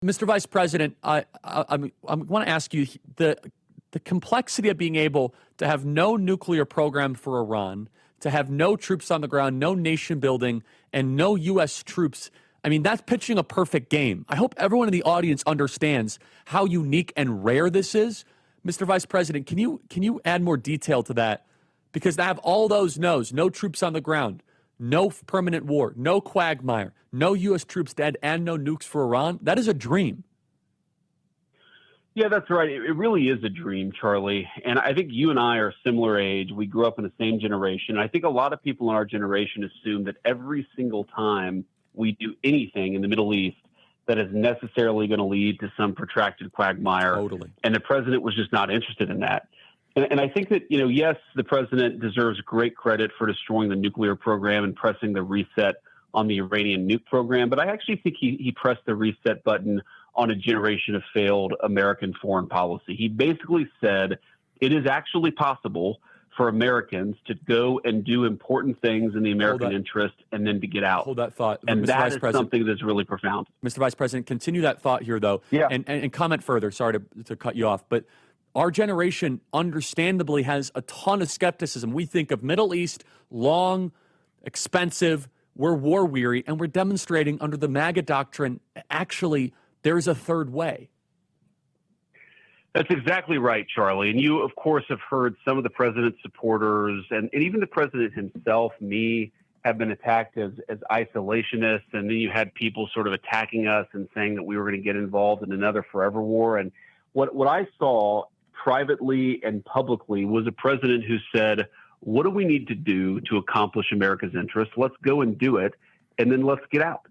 Mr. Vice President, I want to ask you the complexity of being able to have no nuclear program for Iran, to have no troops on the ground, no nation building, and no U.S. troops. I mean, that's pitching a perfect game. I hope everyone in the audience understands how unique and rare this is. Mr. Vice President, can you add more detail to that? Because to have all those no's, no troops on the ground, no permanent war, no quagmire, no U.S. troops dead, and no nukes for Iran, that is a dream. Yeah, that's right. It really is a dream, Charlie. And I think you and I are similar age. We grew up in the same generation. I think a lot of people in our generation assume that every single time we do anything in the Middle East that is necessarily going to lead to some protracted quagmire. Totally. And the president was just not interested in that. And I think that, yes, the president deserves great credit for destroying the nuclear program and pressing the reset on the Iranian nuke program. But I actually think he pressed the reset button on a generation of failed American foreign policy. He basically said it is actually possible for Americans to go and do important things in the American interest and then to get out. Hold that thought. And Mr. that Vice is President, something that's really profound. Mr. Vice President, continue that thought here, though, Yeah. and comment further. Sorry to cut you off, but our generation understandably has a ton of skepticism. We think of Middle East, long, expensive, we're war weary, and we're demonstrating under the MAGA doctrine, actually, there's a third way. That's exactly right, Charlie. And you, of course, have heard some of the president's supporters and even the president himself, me, have been attacked as isolationists. And then you had people sort of attacking us and saying that we were going to get involved in another forever war. And what I saw privately and publicly was a president who said, what do we need to do to accomplish America's interests? Let's go and do it, and then let's get out.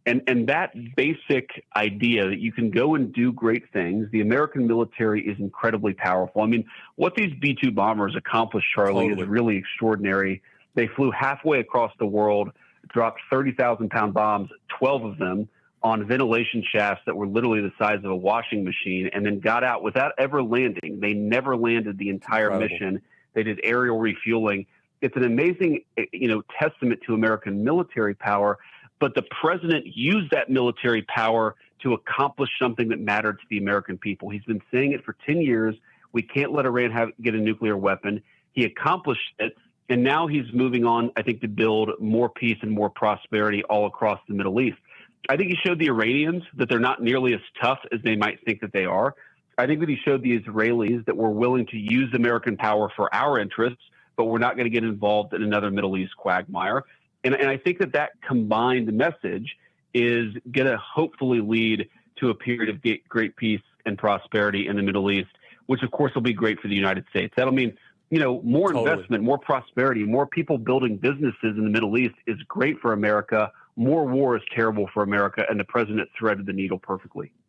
And that basic idea that you can go and do great things, the American military is incredibly powerful. I mean, what these B-2 bombers accomplished, Charlie, is really extraordinary. They flew halfway across the world, dropped 30,000-pound bombs, 12 of them, on ventilation shafts that were literally the size of a washing machine, and then got out without ever landing. They never landed the entire mission. They did aerial refueling. It's an amazing, testament to American military power. But the president used that military power to accomplish something that mattered to the American people. He's been saying it for 10 years. We can't let Iran get a nuclear weapon. He accomplished it. And now he's moving on, I think, to build more peace and more prosperity all across the Middle East. I think he showed the Iranians that they're not nearly as tough as they might think that they are. I think that he showed the Israelis that we're willing to use American power for our interests, but we're not going to get involved in another Middle East quagmire. And I think that combined message is going to hopefully lead to a period of great peace and prosperity in the Middle East, which, of course, will be great for the United States. That'll mean, more investment, more prosperity, more people building businesses in the Middle East is great for America. More war is terrible for America, and the president threaded the needle perfectly.